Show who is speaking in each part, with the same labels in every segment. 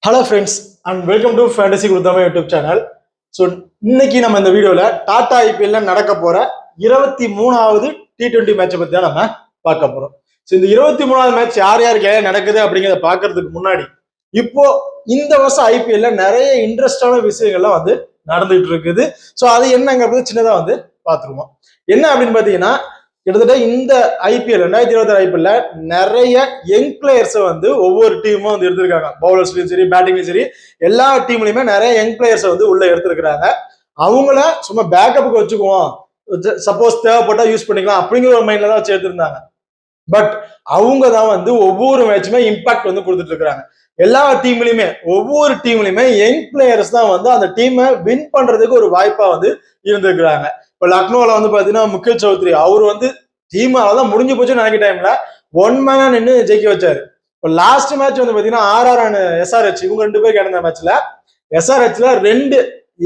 Speaker 1: Hello friends and welcome to fantasy Gurudhama YouTube channel. So இன்னைக்கு நம்ம இந்த வீடியோவில் டாடா ஐபிஎல்ல நடக்க போற 23வது T20 மேட்சை பற்றி தான் நம்ம பார்க்க போறோம். ஸோ இந்த 23வது மேட்ச் யார் யாருக்கு நடக்குது அப்படிங்கிறத பார்க்கறதுக்கு முன்னாடி இப்போ இந்த வருஷம் ஐபிஎல்ல நிறைய இன்ட்ரெஸ்டான விஷயங்கள்லாம் நடந்துகிட்டு இருக்குது. ஸோ அது என்னங்கிறது சின்னதாக பார்த்துருவோம். என்ன அப்படின்னு பார்த்தீங்கன்னா, கிட்டத்தட்ட இந்த ஐபிஎல் 2026 ஐபிஎல்ல நிறைய யங் பிளேயர்ஸை ஒவ்வொரு டீமும் எடுத்திருக்காங்க. பவுலர்ஸ்லயும் சரி, பேட்டிங்லயும் சரி, எல்லா டீம்லயுமே நிறைய யங் பிளேயர்ஸை உள்ள எடுத்திருக்கிறாங்க. அவங்கள சும்மா பேக்கப்புக்கு வச்சுக்குவோம், சப்போஸ் தேவைப்பட்டா யூஸ் பண்ணிக்கலாம் அப்படிங்கிற ஒரு மைண்ட்ல தான் வச்சு எடுத்திருந்தாங்க. பட் அவங்க தான் ஒவ்வொரு மேட்சுமே இம்பாக்ட் கொடுத்துட்டு இருக்காங்க. எல்லா டீம்லயுமே ஒவ்வொரு டீம்லயுமே யங் பிளேயர்ஸ் தான் அந்த டீமை வின் பண்றதுக்கு ஒரு வாய்ப்பா இருந்திருக்கிறாங்க. இப்ப லக்னோல பாத்தீங்கன்னா முகில் சௌத்ரி அவர் டீம் அதான் முடிஞ்சு போச்சுன்னு நினைக்கிற டைம்ல 1 மேனா நின்று ஜெயிக்க வச்சாரு. இப்போ லாஸ்ட் மேட்ச் பாத்தீங்கன்னா RR அண்ட் SRH இவங்க 2 பேர் கிடந்த மேட்ச்ல SRHல 2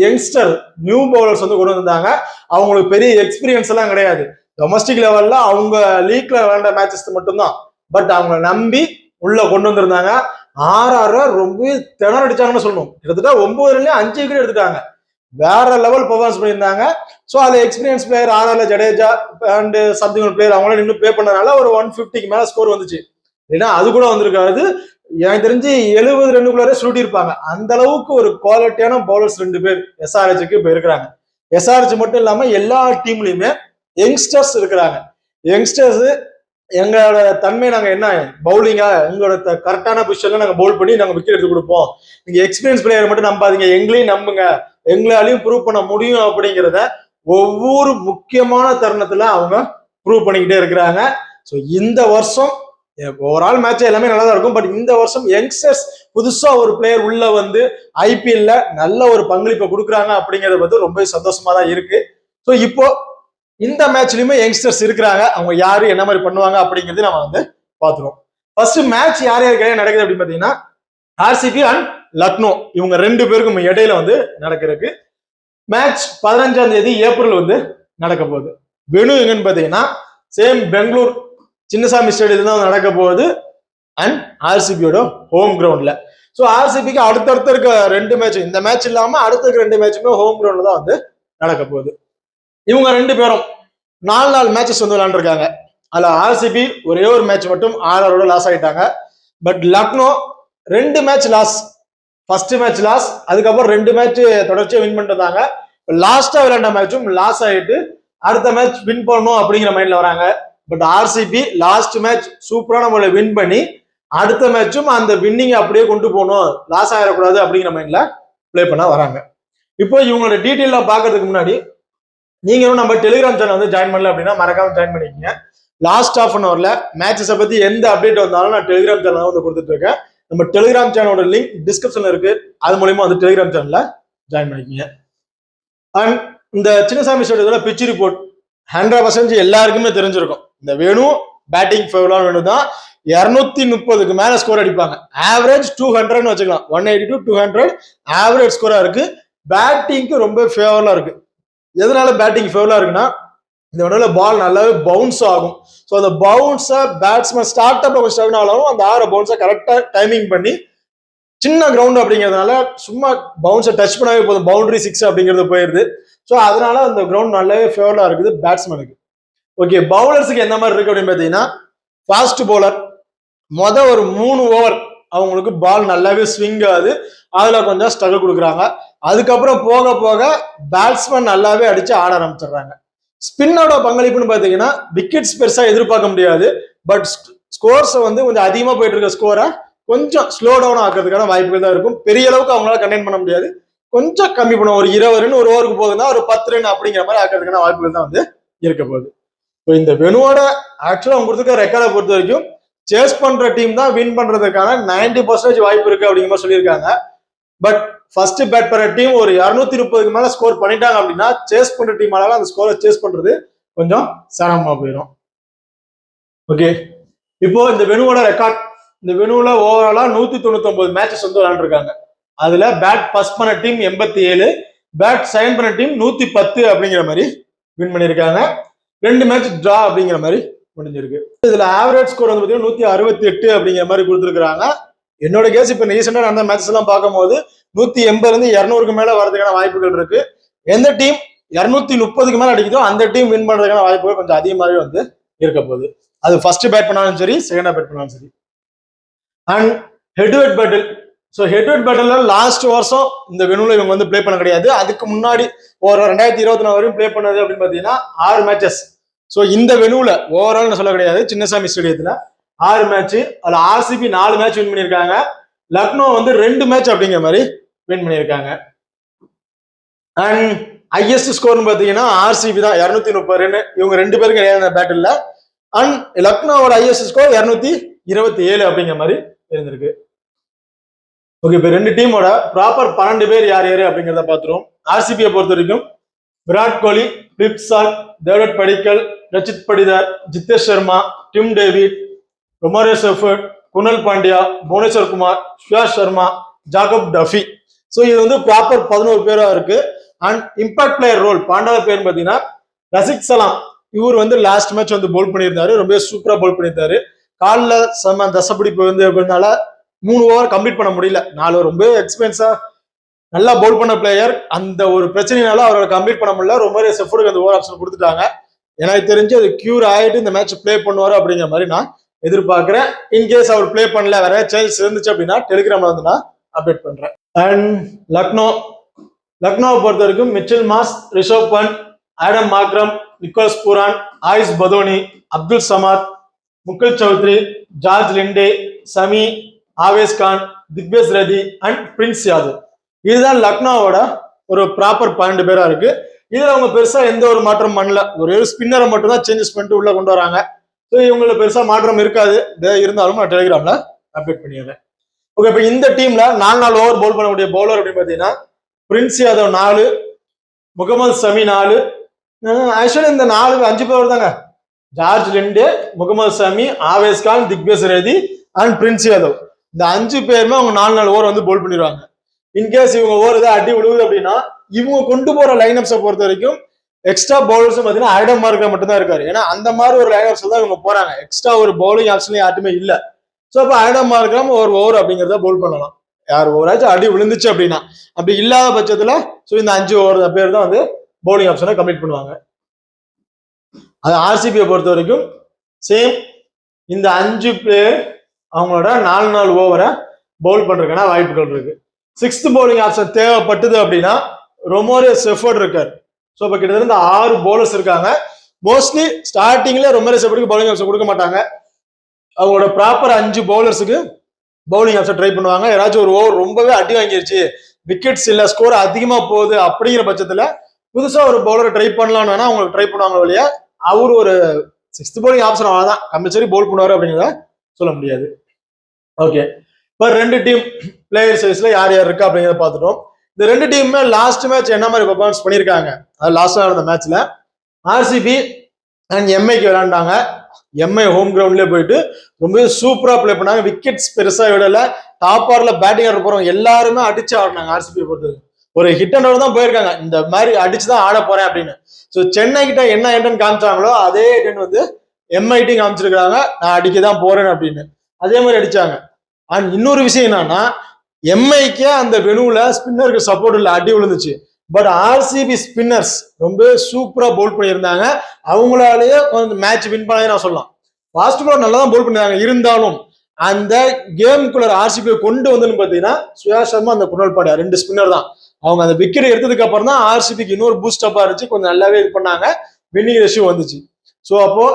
Speaker 1: யங்ஸ்டர் நியூ பவுலர்ஸ் கொண்டு வந்தாங்க. அவங்களுக்கு பெரிய எக்ஸ்பீரியன்ஸ் எல்லாம் கிடையாது. டொமஸ்டிக் லெவல்ல அவங்க லீக்ல விளையாண்ட மேட்சஸ் மட்டும்தான். பட் அவங்களை நம்பி உள்ள கொண்டு வந்திருந்தாங்க. RR ரொம்ப திணறடிச்சாங்கன்னு சொல்லணும். கிட்டத்தட்ட 9 ரன்லயும் 5 விக்கெட் எடுத்துட்டாங்க. வேற லெவல் பெர்ஃபார்மன்ஸ் பண்ணியிருந்தாங்க. ஸோ அதுல எக்ஸ்பீரியன்ஸ் பிளேயர் RRல ஜடேஜா அண்ட் சம்திங் பிளேயர் அவங்களும் நின்று ப்ளே பண்ணதுனால ஒரு 150க்கு மேல ஸ்கோர் வந்துச்சு. ஏன்னா அது கூட வந்திருக்காது. எனக்கு தெரிஞ்சு 70 ரன்னுக்குள்ளாரே சுருட்டி இருப்பாங்க. அந்த அளவுக்கு ஒரு குவாலிட்டியான பவுலர்ஸ் 2 பேர் SRHக்கு இப்ப இருக்கிறாங்க. SRH மட்டும் இல்லாம எல்லா டீம்லயுமே யங்ஸ்டர்ஸ் இருக்கிறாங்க. யங்ஸ்டர்ஸ் எங்களோட தன்மை நாங்க என்ன பவுலிங்கா எங்களோட கரெக்டான பொசிஷன்ல நாங்க பவுல் பண்ணி நாங்க விக்கெட் எடுத்து கொடுப்போம். நீங்க எக்ஸ்பீரியன்ஸ் பிளேயர் மட்டும் நம்பாதீங்க, எங்களையும் நம்புங்க, எங்களாலையும் ப்ரூவ் பண்ண முடியும் அப்படிங்கிறத ஒவ்வொரு முக்கியமான தருணத்துல அவங்க ப்ரூவ் பண்ணிக்கிட்டே இருக்கிறாங்க. ஸோ இந்த வருஷம் ஓவரால் மேட்ச் எல்லாமே நல்லா தான் இருக்கும். பட் இந்த வருஷம் யங்ஸ்டர்ஸ் புதுசா ஒரு பிளேயர் உள்ள ஐபிஎல்ல நல்ல ஒரு பங்களிப்பை கொடுக்குறாங்க அப்படிங்கறத ரொம்ப சந்தோஷமா தான் இருக்கு. ஸோ இப்போ இந்த மேட்ச்லயுமே யங்ஸ்டர்ஸ் இருக்கிறாங்க. அவங்க யாரு என்ன மாதிரி பண்ணுவாங்க அப்படிங்கிறது நம்ம பாத்துருவோம். ஃபர்ஸ்ட் மேட்ச் யார் யாருக்கு நடக்குது அப்படின்னு பாத்தீங்கன்னா, RCB அண்ட் லக்னோ இவங்க 2 பேருக்கும் இடையில நடக்கிறதுக்கு மேட்ச் 15ஆம் தேதி ஏப்ரல் நடக்க போகுது. வெனு எங்கன்னு பாத்தீங்கன்னா சேம் பெங்களூர் சின்னசாமி ஸ்டேடியத்துல தான் நடக்க போகுது அண்ட் RCBயோட ஹோம் கிரவுண்ட்ல. ஸோ RCBக்கு அடுத்தடுத்த இருக்க 2 மேட்ச், இந்த மேட்ச் இல்லாம அடுத்த 2 மேட்சுமே ஹோம் கிரவுண்ட்ல தான் நடக்க போகுது. இவங்க 2 பேரும் 4 மேட்சஸ் விளையாண்டுருக்காங்க. அதுல RCB ஒரே ஒரு மேட்ச் மட்டும் RRோட லாஸ் ஆயிட்டாங்க. But Lucknow 2 match loss. First match loss, அதுக்கப்புறம் 2 மேட்ச் தொடர்ச்சியா வின் பண்ணிட்டு வந்தாங்க. லாஸ்டா விளையாண்ட மேட்சும் லாஸ் ஆயிட்டு அடுத்த மேட்ச் வின் பண்ணணும் அப்படிங்கிற மைண்ட்ல வராங்க. பட் RCB லாஸ்ட் மேட்ச் சூப்பரான முறையில் வின் பண்ணி அடுத்த மேட்சும் அந்த வின்னிங் அப்படியே கொண்டு போகணும், லாஸ் ஆயிடக்கூடாது அப்படிங்கிற மைண்ட்ல பிளே பண்ண வராங்க. இப்போ இவங்களோட டீட்டெயில பாக்குறதுக்கு முன்னாடி நீங்களும் நம்ம டெலிகிராம் சேனல் ஜாயின் பண்ணல அப்படின்னா மறக்காம ஜாயின் பண்ணிக்கங்க. லாஸ்ட் ஹாஃப் அன் அவர்ல மேட்சஸை பத்தி எந்த அப்டேட் வந்தாலும் நான் டெலிகிராம் சேனல் கொடுத்துட்டு இருக்கேன். நம்ம டெலிகிராம் சேனலோட லிங்க் டிஸ்கிரிப்ஷன்ல இருக்கு. அது மூலமா டெலிகிராம் சேனல்ல ஜாயின் பண்ணிக்கங்க. அண்ட் இந்த சின்னசாமி ஸ்டேடியத்துல பிச் ரிப்போர்ட் 100% எல்லாருக்குமே தெரிஞ்சிருக்கும். இந்த வேணு பேட்டிங் ஃபேவரா வேணும் தான் 230க்கு மேல ஸ்கோர் அடிப்பாங்க. ஆவரேஜ் 200 வச்சுக்கலாம். 180 to 200 ஆவரேஜ் ஸ்கோரா இருக்கு. பேட்டிங்க்கு ரொம்ப ஃபேவரா இருக்கு. எதனால பேட்டிங் ஃபேவரா இருக்குன்னா, இந்த இடத்துல பால் நல்லாவே பவுன்ஸ் ஆகும். ஸோ அந்த பவுன்ஸை பேட்ஸ்மேன் ஸ்டார்ட் அப்ல கொஞ்சம் ஸ்டார்ட் ஆனாலும் அந்த 6 பவுன்ஸை கரெக்டா டைமிங் பண்ணி, சின்ன கிரவுண்ட் அப்படிங்கிறதுனால சும்மா பவுன்ஸை டச் பண்ணாவே போதும், பவுண்டரி 6 அப்படிங்கிறது போயிருது. ஸோ அதனால அந்த கிரவுண்ட் நல்லாவே ஃபேவரா இருக்குது பேட்ஸ்மேனுக்கு. ஓகே, பவுலர்ஸுக்கு எந்த மாதிரி இருக்கு அப்படின்னு பார்த்தீங்கன்னா, ஃபாஸ்ட் பவுலர் ஒரு 3 ஓவர் அவங்களுக்கு பால் நல்லாவே ஸ்விங் ஆகுது, அதுல கொஞ்சம் ஸ்ட்ரகிள் கொடுக்குறாங்க. அதுக்கப்புறம் போக போக பேட்ஸ்மேன் நல்லாவே அடிச்சு ஆட ஆரம்பிச்சிடுறாங்க. ஸ்பின்னோட பங்களிப்புன்னு பாத்தீங்கன்னா விக்கெட்ஸ் பெருசா எதிர்பார்க்க முடியாது. பட் ஸ்கோர்ஸ் கொஞ்சம் அதிகமா போயிட்டு இருக்க ஸ்கோரை கொஞ்சம் ஸ்லோ டவுன் ஆக்குறதுக்கான வாய்ப்புகள் தான் இருக்கும். பெரிய அளவுக்கு அவங்களால கண்டெயின் பண்ண முடியாது, கொஞ்சம் கம்மி பண்ணுவோம். ஒரு 20 ரன் ஒரு ஓவருக்கு போகுதுன்னா ஒரு 10 ரன் அப்படிங்கிற மாதிரி ஆக்கிறதுக்கான வாய்ப்புகள் தான் இருக்க போகுது. இந்த வெனுவோட ஆக்சுவலா அவங்க கொடுத்துருக்க ரெக்கார்டை பொறுத்த வரைக்கும் சேஸ் பண்ற டீம் தான் வின் பண்றதுக்கான 90% வாய்ப்பு இருக்கு அப்படிங்கிற மாதிரி சொல்லியிருக்காங்க. பட் ஃபர்ஸ்ட் பேட் பண்ண டீம் ஒரு 230க்கு மேல ஸ்கோர் பண்ணிட்டாங்க அப்படின்னா சேஸ் பண்ற டீமால அந்த ஸ்கோரை சேஸ் பண்றது கொஞ்சம் சிரமமா போயிடும். ஓகே, இப்போ இந்த வெனுவோட ரெக்கார்ட், இந்த வெனுல ஓவராலா 199 மேட்சஸ் விளையாண்டுருக்காங்க. அதுல பேட் பாஸ் பண்ண டீம் 87, பேட் சைன் பண்ண டீம் 110 அப்படிங்கிற மாதிரி வின் பண்ணியிருக்காங்க. 2 மேட்ச் டிரா அப்படிங்கிற மாதிரி முடிஞ்சிருக்கு. இதுல ஆவரேஜ் ஸ்கோர் பாத்தீங்கன்னா 168 அப்படிங்கிற மாதிரி கொடுத்துருக்காங்க. என்னோட கேஸ் இப்ப ரீசெண்டா நடந்த மேட்சஸ் எல்லாம் பார்க்கும்போது 180 இருந்து 200க்கு மேல வரதுக்கான வாய்ப்புகள் இருக்கு. எந்த டீம் 230க்கு மேல அடிக்குதோ அந்த டீம் வின் பண்றதுக்கான வாய்ப்புகள் கொஞ்சம் அதிகமாகவே வந்து இருக்க போகுது. அது ஃபர்ஸ்ட் பேட் பண்ணாலும் சரி, செகண்டா பேட் பண்ணாலும் சரி. And head to head battle. So head to head battle last வருஷம் இந்த வெனுல இவங்க வந்து பிளே பண்ண கிடையாது. அதுக்கு முன்னாடி ஒரு 2024 வரையும் பிளே பண்ணது அப்படின்னு பாத்தீங்கன்னா 6 மேட்சஸ். ஸோ இந்த வெனுல ஓவரால் சொல்ல கிடையாது, சின்னசாமி ஸ்டேடியத்துல 6 மேட்ச். அதுல ஆர்சிபி 4 மேட்ச் வின் பண்ணியிருக்காங்க, லக்னோ வந்து 2 மேட்ச் அப்படிங்கிற மாதிரி வின் பண்ணியிருக்காங்க. அண்ட் ஹையஸ்ட் ஸ்கோர்னு பாத்தீங்கன்னா ஆர்சிபி தான் 230 ரன். இவங்க 2 பேருக்கு கிடையாது பேட்டில். அண்ட் லக்னோவோட ஹையஸ்ட் ஸ்கோர் 227 அப்படிங்கிற மாதிரி இருந்திருக்கு. ஓகே, இப்ப 2 டீமோட ப்ராப்பர் 12 பேர் யார் யாரு அப்படிங்கிறத பாத்துருவோம். ஆர்சிபியை பொறுத்த வரைக்கும் Virat Kohli, Philip Salt, Devdutt Padikkal, Rajat Patidar, Jitesh Sharma, Tim David, Romario Shepherd, Krunal Pandya, Bhuvneshwar Kumar, Suyash Sharma, Jacob Duffy. So இது வந்து ப்ராப்பர் 11 பேரா இருக்கு. அண்ட் இம்பாக்ட் பிளேயர் ரோல் 12வது பேர் பார்த்தீங்கன்னா ரசிக் சலாம். இவர் வந்து லாஸ்ட் மேட்ச் வந்து போல் பண்ணியிருந்தாரு, ரொம்ப சூப்பரா போல் பண்ணியிருந்தாரு. காலில் செம்ம தசப்பிடிப்பு வந்து அப்படின்னால 3 ஓவர் கம்ப்ளீட் பண்ண முடியல. 4 ஓவர் ரொம்ப எக்ஸ்பென்ஸா நல்லா பவுல் பண்ண பிளேயர். அந்த ஒரு பிரச்சனைனால அவரோட கம்ப்ளீட் பண்ண முடியல. ரொமாரியோ செஃபர்டுக்கு அந்த ஓவர் ஆப்ஷன் கொடுத்துட்டாங்க. எனக்கு தெரிஞ்சு அது கியூர் ஆயிட்டு இந்த மேட்ச் பிளே பண்ணுவாரு அப்படிங்கிற மாதிரி நான் எதிர்பார்க்கிறேன். இன்கேஸ் அவர் பிளே பண்ணல, வேற சேஞ்சஸ் இருந்துச்சு அப்படின்னா டெலிகிராம்ல வந்து நான் அப்டேட் பண்றேன். அண்ட் லக்னோவை பொறுத்த வரைக்கும் Mitchell Marsh, Rishabh Pant, Aiden Markram, Nicholas Pooran, Ayush Badoni, Abdul Samad, Mukul Choudhary, George Linde, Shami, Avesh Khan, Digvesh Rathi and Prince Yadav. இதுதான் லக்னோவோட ஒரு ப்ராப்பர் 12 பேரா இருக்கு. இதுல அவங்க பெருசா எந்த ஒரு மாற்றம் பண்ணல. ஒரே ஒரு ஸ்பின்னரை மட்டும் தான் சேஞ்சஸ் பண்ணிட்டு உள்ள கொண்டு வராங்க. ஸோ இவங்களுக்கு பெருசா மாற்றம் இருக்காது. இருந்தாலும் நான் டெலிகிராம்ல அப்டேட் பண்ணிடுறேன். ஓகே, இப்போ இந்த டீம்ல 4 ஓவர் பவுல் பண்ணக்கூடிய பவுலர் அப்படின்னு பாத்தீங்கன்னா பிரின்ஸ் யாதவ் 4, முகமது சமி 4. ஆக்சுவலி இந்த 5 பேர் தாங்க, George Linde, Mohammed Shami, Avesh Khan, Digvesh Rathi and Prince Yadav. இந்த 5 பேருமே அவங்க 4 ஓவர் வந்து பவுல் பண்ணிடுவாங்க. இன்கேஸ் இவங்க ஓவர் ஏதாவது அடி விழுகுது அப்படின்னா இவங்க கொண்டு போற லைனப்ஸை பொறுத்த வரைக்கும் எக்ஸ்ட்ரா பவுலர்ஸும் பார்த்தீங்கன்னா ஆடம் மார்க்கர் மட்டும் தான் இருக்காரு. ஏன்னா அந்த மாதிரி ஒரு லைனப்ஸ் தான் இவங்க போறாங்க. எக்ஸ்ட்ரா ஒரு பவுலிங் ஆப்ஷன் யாருமே இல்லை. ஸோ அப்போ ஆடம் மார்க்கர் ஒரு ஓவர் அப்படிங்கிறத பவுல் பண்ணலாம். யார் ஓவராச்சும் அடி விழுந்துச்சு அப்படின்னா, அப்படி இல்லாத பட்சத்துல ஸோ இந்த 5 ஓவர் பேர் தான் வந்து பவுலிங் ஆப்ஷனை கம்ப்ளீட் பண்ணுவாங்க. அது ஆர்சிபியை பொறுத்த வரைக்கும் சேம். இந்த 5 பேர் அவங்களோட 4 ஓவரை பவுல் பண்றதுக்கான வாய்ப்புகள் இருக்கு. 6th பவுலிங் ஆப்ஷன் தேவைப்பட்டது அப்படின்னா ரொமாரியோ செஃபர்ட் இருக்காரு. ஸோ இப்போ கிட்டத்தட்ட 6 பவுலர்ஸ் இருக்காங்க. மோஸ்ட்லி ஸ்டார்டிங்ல ரொமாரியோ செஃபர்டுக்கு பவுலிங் ஆப்ஷன் கொடுக்க மாட்டாங்க. அவங்களோட ப்ராப்பர் 5 பவுலர்ஸுக்கு பவுலிங் ஆப்ஷன் ட்ரை பண்ணுவாங்க. யாராச்சும் ஒரு ஓவர் ரொம்பவே அடி வாங்கிருச்சு, விக்கெட்ஸ் இல்ல, ஸ்கோர் அதிகமா போகுது அப்படிங்கிற பட்சத்துல புதுசா ஒரு பவுலரை ட்ரை பண்ணலாம்னு வேணா அவங்களுக்கு ட்ரை பண்ணுவாங்க வழியா. அவரு ஒரு 6th பவுலிங் ஆப்ஷன் அவ்வளவுதான், கம்பல்சரி பவுல் பண்ணுவாரு அப்படிங்கிறத சொல்ல முடியாது. ஓகே, இப்போ 2 டீம் பிளேயர் சைஸ்ல யார் யார் இருக்கா அப்படிங்கிறத பார்த்துட்டோம். இந்த 2 டீமுமே லாஸ்ட் மேட்ச் என்ன மாதிரி பெர்ஃபார்மன்ஸ் பண்ணியிருக்காங்க. அது லாஸ்டா நடந்த மேட்ச்ல ஆர்சிபி அண்ட் எம்ஐக்கு விளையாண்டாங்க. எம்ஐ ஹோம் கிரவுண்ட்லேயே போயிட்டு ரொம்ப சூப்பரா பிளே பண்ணாங்க. விக்கெட்ஸ் பெருசா விடல. டாப் ஆர்ல பேட்டிங் ஆட போறவங்க எல்லாருமே அடிச்சு ஆடினாங்க. ஆர்சிபி பொறுத்தது ஒரு ஹிட் அண்ட் அவுட் தான் போயிருக்காங்க. இந்த மாதிரி அடிச்சுதான் ஆட போறேன் அப்படின்னு. ஸோ சென்னை கிட்ட என்ன எண்டன் காமிச்சாங்களோ அதே எண்டன் வந்து எம்ஐடி காமிச்சிருக்காங்க, நான் அடிக்கதான் போறேன் அப்படின்னு. அதே மாதிரி அடிச்சாங்க. அண்ட் இன்னொரு விஷயம் என்னன்னா, எம்ஐக்கே அந்த வெனுல ஸ்பின்னருக்கு சப்போர்ட் இல்லை, அடி விழுந்துச்சு. பட் ஆர்சிபி ஸ்பின்னர்ஸ் ரொம்ப சூப்பரா பவுல் பண்ணியிருந்தாங்க. அவங்களாலேயே மேட்ச் வின் பண்ணாலே நான் சொல்லலாம். ஃபாஸ்ட் பாலர் நல்லா தான் பவுல் பண்ணிருந்தாங்க. இருந்தாலும் அந்த கேமுக்குள்ள ஆர்சிபி கொண்டு வந்து பாத்தீங்கன்னா சுயாஷ் சர்மா, அந்த குணல் பாண்டியா 2 ஸ்பின்னர் தான். அவங்க அந்த விக்கெட் எடுத்ததுக்கு அப்புறம் தான் ஆர்சிபிக்கு இன்னொரு பூஸ்ட் அப்பா இருந்துச்சு, கொஞ்சம் நல்லாவே இது பண்ணாங்க, வின்னிங் ரேஷியோ வந்துச்சு. ஸோ அப்போ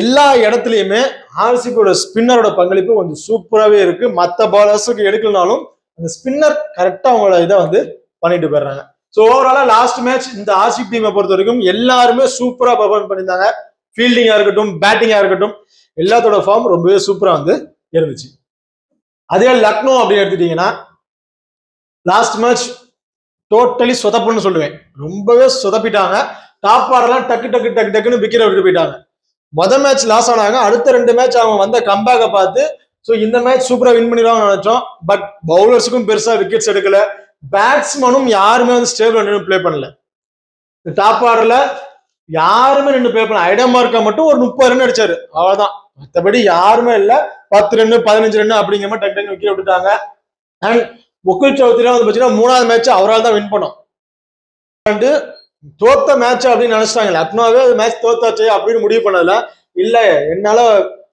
Speaker 1: எல்லா இடத்துலயுமே ஆர்சிபியோட ஸ்பின்னரோட பங்களிப்பு கொஞ்சம் சூப்பராகவே இருக்கு. மற்ற பாலர்ஸுக்கு எடுக்கலனாலும் அந்த ஸ்பின்னர் கரெக்டா அவங்களோட இதை வந்து பண்ணிட்டு போயிடுறாங்க. ஸோ ஓவராலா லாஸ்ட் மேட்ச் இந்த ஆர்சிபி டீமை பொறுத்த வரைக்கும் எல்லாருமே சூப்பரா பெர்ஃபார்ம் பண்ணியிருந்தாங்க. ஃபீல்டிங்கா இருக்கட்டும், பேட்டிங்கா இருக்கட்டும், எல்லாத்தோட ஃபார்ம் ரொம்பவே சூப்பரா வந்து இருந்துச்சு. அதே லக்னோ அப்படின்னு எடுத்துட்டீங்கன்னா லாஸ்ட் மேட்ச் டோட்டலி சொதப்புன்னு சொல்லுவேன். ரொம்பவே சொதப்பிட்டாங்க. டாப் ஆர்டர்லாம் டக்குன்னு விக்கெட் விட்டு போயிட்டாங்க. மொதல் மேட்ச் லாஸ் ஆனாங்க. அடுத்த 2 மேட்ச் அவங்க வந்த கம்பேக்கை பார்த்து ஸோ இந்த மேட்ச் சூப்பரா வின் பண்ணிடுவாங்கன்னு நினைச்சோம். பட் பவுலர்ஸுக்கும் பெருசா விக்கெட்ஸ் எடுக்கல, பேட்ஸ்மேனும் யாருமே வந்து ஸ்டேபிள் பிளே பண்ணல. டாப் ஆர்டர்ல யாருமே நின்று ப்ளே பண்ண ஐடம் மார்க்கா மட்டும் ஒரு 30 ரன் அடிச்சாரு, அவ்வளவுதான். மற்றபடி யாருமே இல்ல. 10 ரன் 15 ரன் அப்படிங்கிற மாதிரி டக்கு விக்கெட் விட்டுட்டாங்க. அண்ட் முகுல் சௌத்ரிலாம் வந்து பாத்தீங்கன்னா 3வது மேட்ச் அவரால் தான் வின் பண்ணோம். தோத்த மேட்ச் அப்படின்னு நினைச்சிட்டாங்க. லக்னோவே மேட்ச் தோத்தாச்சு அப்படின்னு முடிவு பண்ணதுல இல்ல, என்னால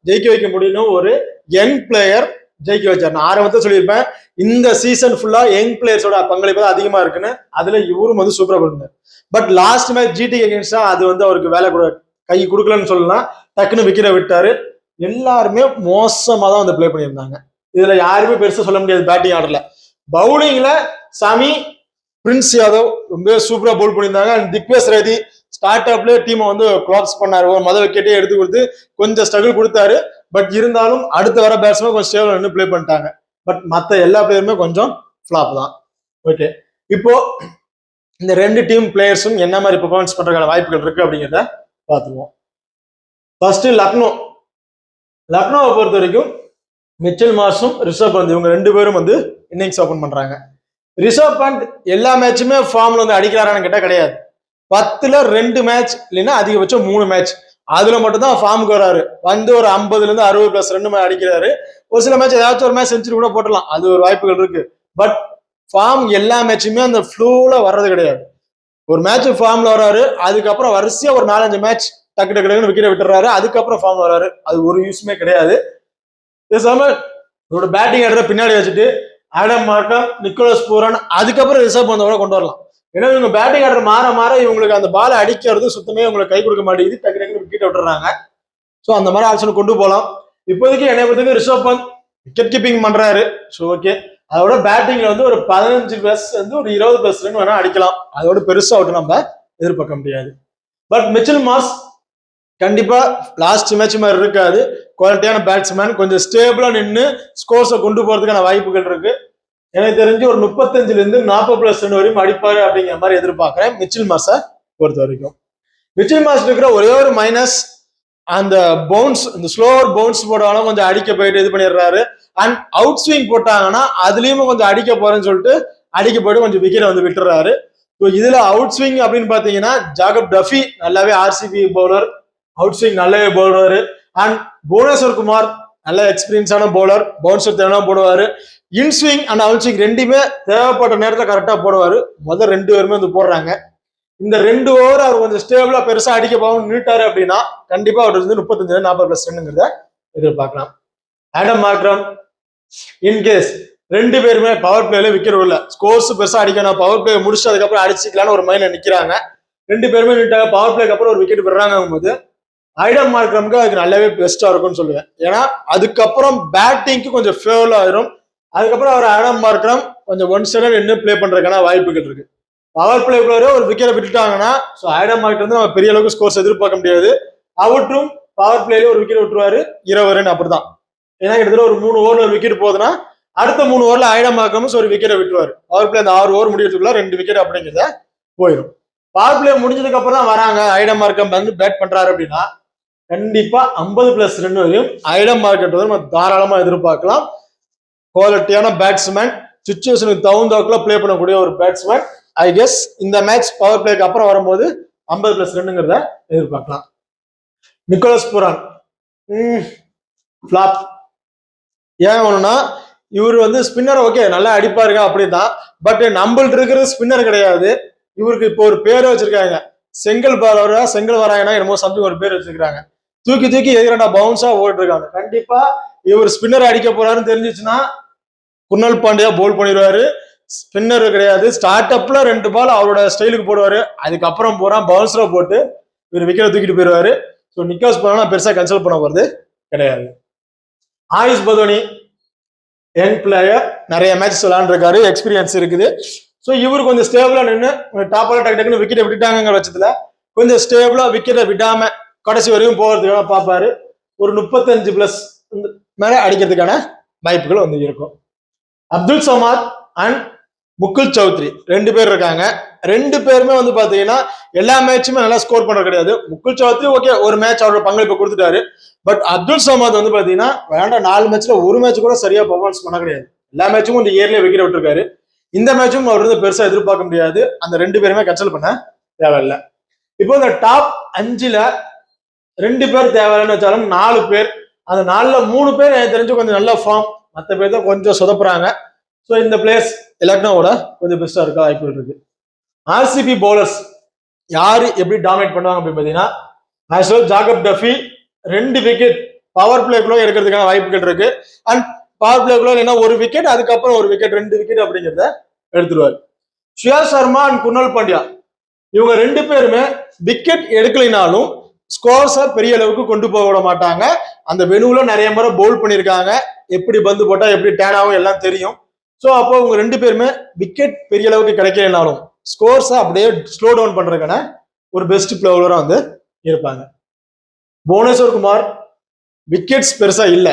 Speaker 1: ஜெயிக்க வைக்க முடியும்னு ஒரு யங் பிளேயர் ஜெயிக்க வச்சார். நான் ஆரம்பத்தை சொல்லியிருப்பேன், இந்த சீசன் ஃபுல்லா யங் பிளேயர்ஸோட பங்களிப்பு தான் அதிகமா இருக்குன்னு. அதுல இவரும் வந்து சூப்பரா பண்ணிருந்தார். பட் லாஸ்ட் மேட்ச் ஜிடி அகேன்ஸ்டா அது வந்து அவருக்கு வேலை கை கொடுக்கலன்னு சொல்லலாம். டக்குன்னு விக்கெட்டை விட்டாரு. எல்லாருமே மோசமா தான் வந்து பிளே பண்ணியிருந்தாங்க. இதுல யாருமே பெருசா சொல்ல முடியாது. பேட்டிங் ஆர்டர்ல பவுலிங்ல சாமி பிரின்ஸ் யாதவ் ரொம்ப சூப்பரா பவுல் பண்ணியிருந்தாங்க. அண்ட் திக்வேஷ் ரெட்டி ஸ்டார்ட் அப்ல டீமை வந்து கிளாப்ஸ் பண்ணாரு. ஒரு மொதல் விக்கெட்டே எடுத்து கொடுத்து கொஞ்சம் ஸ்ட்ரகிள் கொடுத்தாரு. பட் இருந்தாலும் அடுத்த வர பேட்ஸ்மேன் கொஞ்சம் ஸ்டேபிள் நின்று பிளே பண்ணிட்டாங்க. பட் மற்ற எல்லா பிளேயருமே கொஞ்சம் ஃபிளாப் தான். ஓகே, இப்போ இந்த 2 டீம் பிளேயர்ஸும் என்ன மாதிரி பெர்ஃபார்மன்ஸ் பண்றதுக்கான வாய்ப்புகள் இருக்கு அப்படிங்கிறத பார்த்துருவோம். ஃபர்ஸ்ட் லக்னோவை பொறுத்த வரைக்கும் மிச்சல் மார்ஷும் ரிஷப் பந்த் இவங்க 2 பேரும் வந்து இன்னிங்ஸ் ஓபன் பண்றாங்க. ரிஷப் பந்த் எல்லா மேட்சுமே ஃபார்ம்ல வந்து அடிக்கிறாரான்னு கேட்டா கிடையாது. 10ல 2 மேட்ச் இல்லைன்னா அதிகபட்சம் 3 மேட்ச், அதுல மட்டும் தான் ஃபார்முக்கு வராரு. வந்து ஒரு 50ல இருந்து 60+ ரன் அடிக்கிறாரு. ஒரு சில மேட்ச் ஏதாச்சும் ஒரு மேட்ச் செஞ்சுரி கூட போட்டலாம், அது ஒரு வாய்ப்புகள் இருக்கு. பட் ஃபார்ம் எல்லா மேட்சுமே அந்த ஃப்ளூல வர்றது கிடையாது. ஒரு மேட்ச் ஃபார்ம்ல வராரு, அதுக்கப்புறம் வரிசையா ஒரு 4-5 மேட்ச் டக்கு டக்குன்னு விக்கெட் விட்டுறாரு, அதுக்கப்புறம் ஃபார்ம் வராரு. அது ஒரு யூஸ்மே கிடையாது. பேசாம இவரோட பேட்டிங் ஆடுற பின்னாடி வச்சுட்டு ஆடம் மார்க்கம், நிக்கோலஸ் பூரன், அதுக்கப்புறம் ரிஷப் பந்தோட கொண்டு வரலாம். ஏன்னா இவங்க பேட்டிங் ஆடுற மாற இவங்களுக்கு அந்த பாலை அடிக்கிறது சுத்தமே உங்களுக்கு கை கொடுக்க மாட்டேங்குது. டக்கு டக்குன்னு விக்கெட் விட்டுறாங்க. ஸோ அந்த மாதிரி ஆப்ஷன் கொண்டு போகலாம். இப்போதைக்கு என்னை பொறுத்தவரைக்கும் ரிஷப் பந்த் விக்கெட் கீப்பிங் பண்றாரு. ஸோ ஓகே, அதோட பேட்டிங்ல வந்து ஒரு 15+ வந்து ஒரு 20+ ரன் வேணா அடிக்கலாம். அதோட பெருசா அவுட் நம்ம எதிர்பார்க்க முடியாது. பட் மிச்சல் மார்ஷ் கண்டிப்பா லாஸ்ட் மேட்ச் மாதிரி இருக்காது. குவாலிட்டியான பேட்ஸ்மேன், கொஞ்சம் ஸ்டேபிளா நின்று ஸ்கோர்ஸை கொண்டு போறதுக்கான வாய்ப்புகள் இருக்கு. எனக்கு தெரிஞ்சு ஒரு 35ல இருந்து 40+ ரன் வரையும் அடிப்பாரு அப்படிங்கிற மாதிரி எதிர்பார்க்கிறேன் மிச்சல் மார்ஷை பொறுத்த வரைக்கும். மிச்சல் மார்ஷ் இருக்கிற ஒரே ஒரு மைனஸ், அந்த பவுன்ஸ், இந்த ஸ்லோவர் பவுன்ஸ் போட்டாலும் கொஞ்சம் அடிக்க போயிட்டு இது பண்ணிடுறாரு. அண்ட் அவுட் ஸ்விங் போட்டாங்கன்னா அதுலயும் கொஞ்சம் அடிக்க போறேன்னு சொல்லிட்டு அடிக்க போயிட்டு கொஞ்சம் விக்கெட் வந்து விட்டுறாரு. ஸோ இதுல அவுட் ஸ்விங் அப்படின்னு பாத்தீங்கன்னா ஜாகப் டஃபி நல்லாவே ஆர்சிபி பவுலர், அவுட் ஸ்விங் நல்லாவே பவுலர். அண்ட் புவனேஸ்வர் குமார் நல்ல எக்ஸ்பீரியன்ஸான பவுலர், பவுன்சர் தேவையான போடுவாரு. இன் ஸ்விங் அண்ட் அவுட் ஸ்விங் ரெண்டுமே தேவைப்பட்ட நேரத்தில் கரெக்டா போடுவாரு. முதல் 2 பேருமே வந்து போடுறாங்க. இந்த 2 ஓவர் அவர் கொஞ்சம் ஸ்டேபிளா பெருசா அடிக்க போகணும்னு நின்னுட்டாரு அப்படின்னா கண்டிப்பா அவர் வந்து 35 40+ ரன்னுங்கிறத எதிர்பார்க்கலாம். ஆடம் மார்க்ரம் இன்கேஸ் 2 பேருமே பவர் பிளேல விக்கெட் விடல, ஸ்கோர்ஸ் பெருசா அடிக்கணும், பவர் பிளே முடிச்சு அதுக்கப்புறம் அடிச்சுக்கலான்னு ஒரு மைண்ட்ல நிக்கிறாங்க. 2 பேருமே நின்ட்டாங்க, பவர் பிளேக்கு அப்புறம் ஒரு விக்கெட் விடுறாங்க போது ஐடம் மார்க்ரம்க்கு அதுக்கு நல்லாவே பெஸ்டா இருக்கும்னு சொல்லுவேன். ஏன்னா அதுக்கப்புறம் பேட்டிங்க்கு கொஞ்சம் ஃபேவல் ஆயிரும். அதுக்கப்புறம் அவர் ஆடம் மார்க்ரம் கொஞ்சம் 1 செகண்ட் நின்று பிளே பண்றதுக்கான வாய்ப்புகள் இருக்கு. பவர் பிளேக்குள்ளே ஒரு விக்கெட்டை விட்டுட்டாங்கன்னா ஸோ ஆடம் மார்க்ரம் வந்து நம்ம பெரிய அளவுக்கு ஸ்கோர்ஸ் எதிர்பார்க்க முடியாது. அவற்றும் பவர் பிளேல ஒரு விக்கெட் விட்டுருவாரு, 20 ரன் அப்படிதான். ஏன்னா கிட்டத்தட்ட ஒரு 3 ஓவர்ல ஒரு விக்கெட் போகுதுன்னா அடுத்த 3 ஓவர்ல ஆடம் மார்க்ரம் ஒரு விக்கெட்டை விட்டுருவாரு. பவர் பிளே அந்த 6 ஓவர் முடியறதுக்குள்ள 2 விக்கெட் அப்படிங்கிறத போயிடும். பவர் பிளே முடிஞ்சதுக்கு அப்புறம் தான் வராங்க ஐடம் மார்க்ரம் வந்து பேட் பண்றாரு அப்படின்னா கண்டிப்பா 50+ ரன் வரையும் ஐடம் மார்க்கெட் வந்து நம்ம தாராளமா எதிர்பார்க்கலாம். குவாலிட்டியான பேட்ஸ்மேன், சிச்சுவேஷனுக்கு தகுந்தாக்குள்ள பிளே பண்ணக்கூடிய ஒரு பேட்ஸ்மேன். ஐ கெஸ் இந்த மேட்ச் பவர் பிளேக்கு அப்புறம் வரும்போது 50+ ரன்னுங்கிறத எதிர்பார்க்கலாம். Nicolas பூரான் flop. ஏன் வேணும்னா இவர் வந்து ஸ்பின்னர் ஓகே நல்லா அடிப்பாருங்க அப்படிதான். பட் நம்மள்ட்ட இருக்கிறது ஸ்பின்னர் கிடையாது. இவருக்கு இப்போ ஒரு பேரை வச்சிருக்காங்க, செங்கல் பாலவரா செங்கல் வராங்கன்னா என்னமோ சம்திங் ஒரு பேர் வச்சிருக்காங்க. தூக்கி எதிரான பவுன்ஸா ஓட்டு இருக்காங்க. கண்டிப்பா இவர் ஸ்பின்னர் அடிக்க போறாருன்னு தெரிஞ்சிச்சுன்னா குர்னல் பாண்டியா போல் பண்ணிடுவாரு. ஸ்பின்னர் கிடையாது, ஸ்டார்ட் அப்ல 2 பால் அவரோட ஸ்டைலுக்கு போடுவாரு. அதுக்கப்புறம் பவுன்ஸ்ல போட்டு இவர் விக்கெட் தூக்கிட்டு போயிடுவாரு. ஸோ நிக்கோஸ் போனா பெருசா கன்சல்ட் பண்ண போறது கிடையாது. ஆயுஷ் பதோனி யங் பிளேயர், நிறைய மேட்ச் விளையாண்டுருக்காரு, எக்ஸ்பீரியன்ஸ் இருக்குது. ஸோ இவர் கொஞ்சம் ஸ்டேபிளா நின்று டாப்பால டக்கு டக்குன்னு விக்கெட்டை விட்டுட்டாங்கிற பட்சத்துல கொஞ்சம் ஸ்டேபிளா விக்கெட்டை விடாம கடைசி வரையும் போகிறதுக்காக பார்ப்பாரு. ஒரு 35+ மேல அடிக்கிறதுக்கான வாய்ப்புகள் வந்து இருக்கும். அப்துல் சமாத் அண்ட் முகுல் சௌத்ரி 2 பேர் இருக்காங்க. 2 பேருமே வந்து பாத்தீங்கன்னா எல்லா மேட்சுமே நல்லா ஸ்கோர் பண்றது கிடையாது. முகுல் சௌத்ரி ஓகே ஒரு மேட்ச் அவரோட பங்களிப்பு கொடுத்துட்டாரு. பட் அப்துல் சமாத் வந்து பாத்தீங்கன்னா வேண்டாம் 4 மேட்ச்ல ஒரு மேட்ச் கூட சரியா பெர்ஃபார்மன்ஸ் பண்ண கிடையாது. எல்லா மேட்சும் இந்த இயர்லயே விக்கெட் விட்டுருக்காரு. இந்த மேட்சும் அவர் வந்து பெருசா எதிர்பார்க்க முடியாது. அந்த 2 பேருமே கன்சல்ட் பண்ண தேவையில்லை. இப்போ இந்த டாப் 5ல 2 பேர் தேவைன்னு வச்சாலும் 4 பேர், அந்த 4ல 3 பேர் எனக்கு தெரிஞ்சு கொஞ்சம் நல்ல ஃபார்ம், மற்ற பேர் தான் கொஞ்சம் சொதப்புறாங்க. ஸோ இந்த பிளேஸ் லக்னோவோட கொஞ்சம் பெஸ்டா இருக்க வாய்ப்புகள் இருக்கு. ஆர்சிபி பவுலர்ஸ் யாரு எப்படி டாமினேட் பண்ணுவாங்க அப்படின்னு பாத்தீங்கன்னா, ஜாகப் டஃபி 2 விக்கெட் பவர் பிளேக்குள்ள எடுக்கிறதுக்கான வாய்ப்புகள் இருக்கு. அண்ட் பவர் பிளேக்குள்ள என்ன ஒரு விக்கெட், அதுக்கப்புறம் ஒரு விக்கெட், 2 விக்கெட் அப்படிங்கிறத எடுத்துருவாரு. ஸ்ரேயா சர்மா அண்ட் குர்னல் பாண்டியா இவங்க 2 பேருமே விக்கெட் எடுக்கலைனாலும் ஸ்கோர்ஸை பெரிய அளவுக்கு கொண்டு போக விட மாட்டாங்க. அந்த வெனுவுல நிறைய முறை பவுல் பண்ணியிருக்காங்க, எப்படி பந்து போட்டா எப்படி டேன் ஆகும் எல்லாம் தெரியும். ஸோ அப்போ இவங்க 2 பேருமே விக்கெட் பெரிய அளவுக்கு கிடைக்கலனாலும் ஸ்கோர்ஸை அப்படியே ஸ்லோ டவுன் பண்றதுக்கான ஒரு பெஸ்ட் பிளேயரா வந்து இருப்பாங்க. புவனேஸ்வர் குமார் விக்கெட்ஸ் பெருசா இல்லை,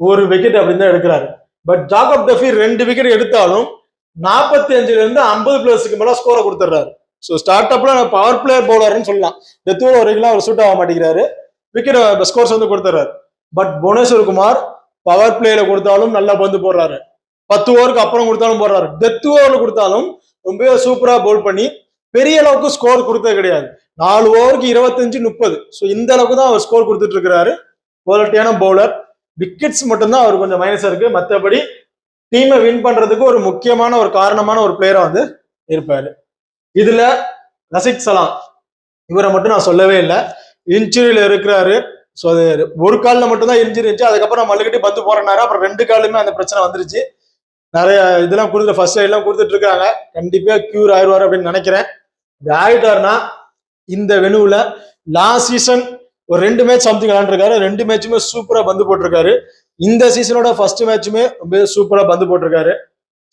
Speaker 1: ஒரு விக்கெட் அப்படின்னு தான் எடுக்கிறாரு. பட் ஜாகப் டஃபி 2 விக்கெட் எடுத்தாலும் 45ல இருந்து 50+ மேல ஸ்கோரை கொடுத்துட்றாரு. ஸோ ஸ்டார்ட் அப்ல பவர் பிளேயர் பவுலர்னு சொல்லலாம். டெத் ஓவர் வரைக்கும் அவர் சூட் ஆக மாட்டேங்கிறாரு, விக்கெட் ஸ்கோர்ஸ் வந்து கொடுத்துறாரு. பட் புவனேஸ்வர் குமார் பவர் பிளேல கொடுத்தாலும் நல்லா பந்து போடுறாரு, 10 ஓவருக்கு அப்புறம் கொடுத்தாலும் போடுறாரு, டெத் ஓவர்ல கொடுத்தாலும் ரொம்ப சூப்பரா பவுல் பண்ணி பெரிய அளவுக்கு ஸ்கோர் கொடுத்தது கிடையாது. 4 ஓவருக்கு 25-30, ஸோ இந்த அளவுக்கு தான் அவர் ஸ்கோர் கொடுத்துட்டு இருக்கிறாரு. குவாலிட்டியான பவுலர். விக்கெட்ஸ் மட்டும்தான் அவர் கொஞ்சம் மைனஸ் இருக்கு, மற்றபடி டீமை வின் பண்றதுக்கு ஒரு முக்கியமான ஒரு காரணமான ஒரு பிளேயரா வந்து இருப்பாரு. இதுல ரசிக் சலாம் இவரை மட்டும் நான் சொல்லவே இல்லை, இன்ஜுரியில இருக்கிறாரு. ஸோ அது ஒரு காலில் மட்டும்தான் இன்ஜுரி இருந்துச்சு, அதுக்கப்புறம் மல்லுக்கட்டி பந்து போறனாரு, அப்புறம் 2 காலுமே அந்த பிரச்சனை வந்துருச்சு. நிறைய இதெல்லாம் கொடுத்து ஃபர்ஸ்ட் எல்லாம் கொடுத்துட்டு இருக்காங்க, கண்டிப்பா கியூர் ஆயிடுவார் அப்படின்னு நினைக்கிறேன். இது ஆயிட்டாருன்னா இந்த வெனுவுல லாஸ்ட் சீசன் ஒரு 2 மேட்ச் சம்திங் விளையாண்டுருக்காரு, 2 மேட்சுமே சூப்பரா பந்து போட்டிருக்காரு. இந்த சீசனோட ஃபர்ஸ்ட் மேட்சுமே ரொம்ப சூப்பரா பந்து போட்டிருக்காரு.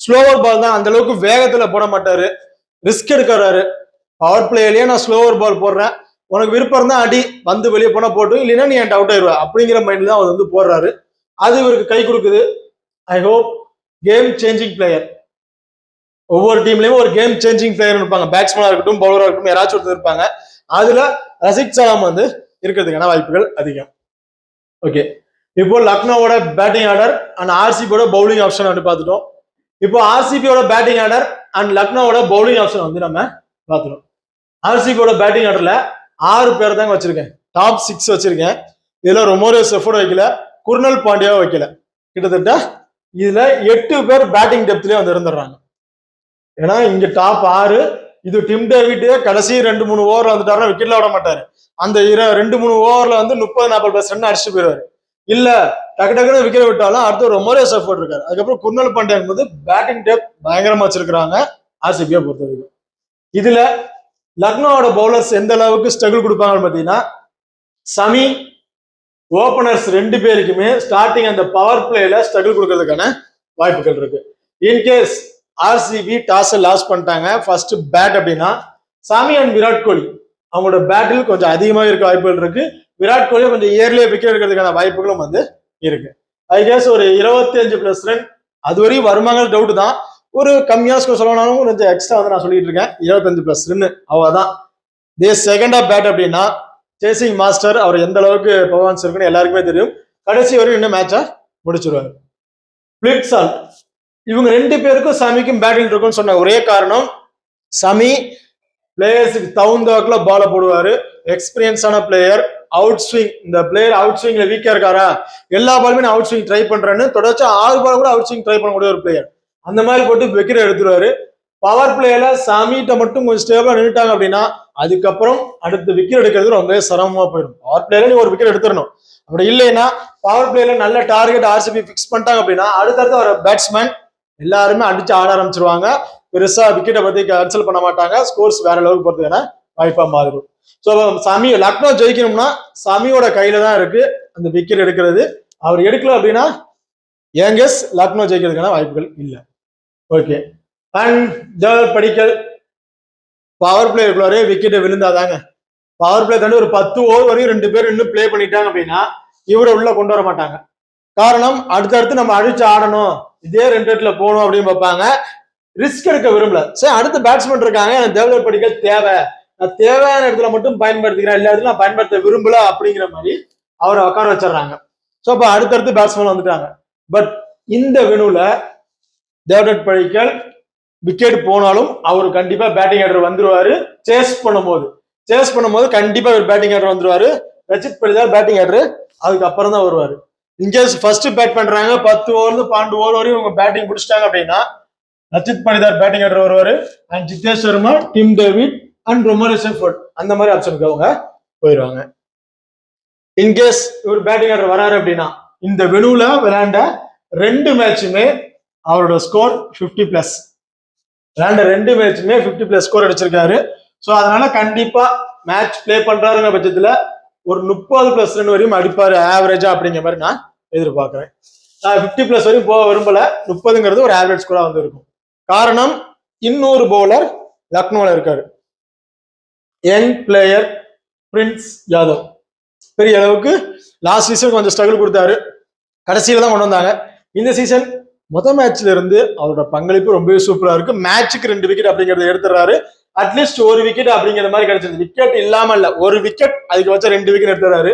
Speaker 1: ஸ்லோவர் பால் தான், அந்த அளவுக்கு வேகத்துல போட மாட்டாரு, ரிஸ்க் எடுக்கிறாரு. பவர் பிளேலயே நான் ஸ்லோவர் பால் போடுறேன், உனக்கு விருப்பம் இருந்தா அடி, வந்து வெளியே போனா போட்டு, இல்லைன்னா நீ என்கிட்ட அவுட் ஆயிடுவ அப்படிங்கிற மைண்ட்ல தான் அவர் வந்து போடுறாரு. அது இவருக்கு கை கொடுக்குது. I hope game changing player, ஒவ்வொரு டீம்லயும் ஒரு கேம் சேஞ்சிங் பிளேயர் இருப்பாங்க, பேட்ஸ்மேனா இருக்கட்டும் பவுலரா இருக்கட்டும் யாராச்சும் ஒருத்தர் இருப்பாங்க. அதுல ரசிக் சலாம் வந்து இருக்கிறதுக்கான வாய்ப்புகள் அதிகம். ஓகே, இப்போ லக்னோவோட பேட்டிங் ஆர்டர் அண்ட் ஆர்சிபியோட பவுலிங் ஆப்ஷன் வந்து பார்த்துட்டோம். இப்போ ஆர்சிபியோட பேட்டிங் ஆர்டர் அண்ட் லக்னோவோட பவுலிங் ஆப்ஷன் வந்து நம்ம பார்த்துட்டோம். ஆர்சிபியோட பேட்டிங் ஆர்டர்ல 6 பேர் தாங்க வச்சிருக்கேன், டாப் 6 வச்சிருக்கேன். இதுல ரொமோரியோ செஃபோர்ட் வைக்கல, குர்னல் பாண்டியாவை வைக்கல. கிட்டத்தட்ட இதுல 8 பேர் பேட்டிங் டெப்த்லயே வந்து இருந்துடுறாங்க. ஏன்னா இங்க டாப் 6, இது டிம் டேவிட் கடைசி 2-3 ஓவர்ல வந்துட்டாருன்னா விக்கெட்ல விட மாட்டாரு. அந்த 2-3 ஓவர்ல வந்து 30-40 ரன் அடிச்சுட்டு போயிடுவாரு. இல்ல டக்கு டக்குன்னு விக்கெட் விட்டாலும் அடுத்து ரொமோரியோ செஃபோர்ட் இருக்காரு, அதுக்கப்புறம் குர்னல் பாண்டியா போது பேட்டிங் டெப்த் பயங்கரமா வச்சிருக்காங்க ஆர்சிபியை பொறுத்த வரைக்கும். இதுல லக்னோவோட பவுலர்ஸ் எந்த அளவுக்கு ஸ்ட்ரகிள் கொடுப்பாங்கன்னு பாத்தீங்கன்னா, சமி ஓபனர்ஸ் 2 பேருக்குமே ஸ்டார்டிங் அந்த பவர் பிளேல ஸ்ட்ரகிள் கொடுக்கறதுக்கான வாய்ப்புகள் இருக்கு. இன்கேஸ் ஆர்சிபி டாஸ் லாஸ் பண்ணிட்டாங்க ஃபர்ஸ்ட் பேட் அப்படின்னா, சாமி அண்ட் விராட் கோலி அவங்களோட பேட்டில் கொஞ்சம் அதிகமாக இருக்க வாய்ப்புகள் இருக்கு. விராட் கோலி கொஞ்சம் இயர்லியே விக்கெட் எடுக்கிறதுக்கான வாய்ப்புகளும் வந்து இருக்கு. ஐ கேஸ் ஒரு 25+ ரன் அது வரையும் வருமாங்க டவுட் தான். ஒரு கம்மியா ஸ்கோர் சொல்லணும், கொஞ்சம் எக்ஸ்ட்ரா வந்து நான் சொல்லிட்டு இருக்கேன். 25+ ரன் அவ்வளவுதான். இதே செகண்ட் ஆஃப் பேட் அப்படின்னா சேசிங் மாஸ்டர் அவர் எந்த அளவுக்கு பெர்ஃபார்மன்ஸ் இருக்குன்னு எல்லாருக்குமே தெரியும். கடைசி வரையும் இன்னும் மேட்சை முடிச்சிருவாரு. பிளிட் சால்ட் இவங்க 2 பேருக்கும் சமிக்கும் பேட்டிங் இருக்கும்னு சொன்ன ஒரே காரணம், சமி பிளேயர்ஸுக்கு தகுந்தாக்குல பால போடுவாரு, எக்ஸ்பீரியன்ஸான பிளேயர். அவுட் ஸ்விங், இந்த பிளேயர் அவுட் ஸ்விங்ல வீக்கா இருக்காரா, எல்லா பாலுமே நான் அவுட் ஸ்விங் ட்ரை பண்றேன்னு தொடர்ச்சி 6 பால் கூட அவுட் ஸ்விங் ட்ரை பண்ணக்கூடிய ஒரு பிளேயர். அந்த மாதிரி போட்டு விக்கெட் எடுத்துருவாரு. பவர் பிளேயர்ல சாமிகிட்ட மட்டும் கொஞ்சம் ஸ்டேபிளா நின்றுட்டாங்க அப்படின்னா அதுக்கப்புறம் அடுத்த விக்கெட் எடுக்கிறது ரொம்ப சிரமமா போயிடும். பவர் பிளேயர்ல நீ ஒரு விக்கெட் எடுத்துடணும், அப்படி இல்லைன்னா பவர் பிளேயர்ல நல்ல டார்கெட் ஆர்சிபி பிக்ஸ் பண்ணிட்டாங்க அப்படின்னா அடுத்தடுத்து வர பேட்ஸ்மேன் எல்லாருமே அடிச்சு ஆட ஆரம்பிச்சிருவாங்க. பெருசா விக்கெட்டை பத்தி கன்சல்ட் பண்ண மாட்டாங்க, ஸ்கோர்ஸ் வேற லெவலுக்கு போறதுக்கான வாய்ப்பா மாறிடும். ஸோ சாமி லக்னோ ஜெயிக்கணும்னா சாமியோட கையில தான் இருக்கு அந்த விக்கெட் எடுக்கிறது. அவர் எடுக்கல அப்படின்னா யங்கஸ் லக்னோ ஜெயிக்கிறதுக்கான வாய்ப்புகள் இல்லை. Okay, and Jawahar Padikkal power பிளேயருக்குள்ளாரே விக்கெட்டை விழுந்தாதாங்க. பவர் பிளே தாண்டி ஒரு 10 ஓவர் வரையும் 2 பேர் இன்னும் பிளே பண்ணிட்டாங்க அப்படின்னா இவரை உள்ள கொண்டு வர மாட்டாங்க. காரணம் அடுத்தடுத்து நம்ம அடிச்சு ஆடணும், இதே 2 இடத்துல போகணும் அப்படின்னு பார்ப்பாங்க. ரிஸ்க் எடுக்க விரும்பல. சரி அடுத்த பேட்ஸ்மேன் இருக்காங்க, எனக்கு ஜவஹர் படிக்கல் தேவை, நான் தேவையான இடத்துல மட்டும் பயன்படுத்திக்கிறேன், எல்லா இடத்துல நான் பயன்படுத்த விரும்பல அப்படிங்கிற மாதிரி அவரை உட்கார வச்சிடறாங்க. ஸோ அப்போ அடுத்தடுத்து பேட்ஸ்மேன் வந்துட்டாங்க. பட் இந்த வெனுல தேவதத் படிக்கல் விக்கெட் போனாலும் அவர் கண்டிப்பா பேட்டிங் ஆர்டர் வந்துருவாரு சேஸ் பண்ணும்போது. சேஸ் பண்ணும்போது கண்டிப்பா ஒரு பேட்டிங் ஆர்டர் வந்துருவாரு. ரச்சித் படிதார் பேட்டிங் ஆர்டர் அதுக்கப்புறம் தான் வருவாரு. இன்கேஸ் ஃபர்ஸ்ட் பேட் பண்றாங்க 10 ஓவர் 12 ஓவர் வரையும் இவங்க பேட்டிங் முடிச்சிட்டாங்க அப்படின்னா ரச்சித் படிதார் பேட்டிங் ஆர்டர் வருவாரு and Jitesh Sharma, Tim David and Romario Shepherd அந்த மாதிரி ஆப்ஷனுக்கு அவங்க போயிடுவாங்க. இன்கேஸ் இவர் பேட்டிங் ஆர்டர் வராரு அப்படின்னா இந்த வெனுல விளையாண்ட 2 மேட்சுமே அவரோட ஸ்கோர் 50+. விளையாண்ட 2 மேட்சுமே 50+ ஸ்கோர் அடிச்சிருக்காரு. ஸோ அதனால கண்டிப்பா மேட்ச் பிளே பண்றாருங்கிற பட்சத்துல ஒரு 30+ ரன் வரையும் அடிப்பாரு ஆவரேஜா அப்படிங்கிற மாதிரி நான் எதிர்பார்க்கிறேன். நான் 50+ வரையும் போக விரும்பல. 30ங்கிறது ஒரு ஆவரேஜ் ஸ்கோரா வந்து இருக்கும். காரணம் இன்னொரு பவுலர் லக்னோல இருக்காரு, யங் பிளேயர் பிரின்ஸ் யாதவ். பெரிய அளவுக்கு லாஸ்ட் சீசன் கொஞ்சம் ஸ்ட்ரகிள் கொடுத்தாரு, கடைசியில தான் கொண்டு வந்தாங்க. இந்த சீசன் முதல் மேட்ச்ல இருந்து அவரோட பங்களிப்பு ரொம்பவே சூப்பரா இருக்கு. மேட்சுக்கு 2 விக்கெட் அப்படிங்கறத எடுத்துறாரு. அட்லீஸ்ட் 1 விக்கெட் அப்படிங்கிற மாதிரி கிடைச்சது. விக்கெட் இல்லாம இல்ல, 1 விக்கெட் அதுக்கு வச்சா 2 விக்கெட் எடுத்துறாரு.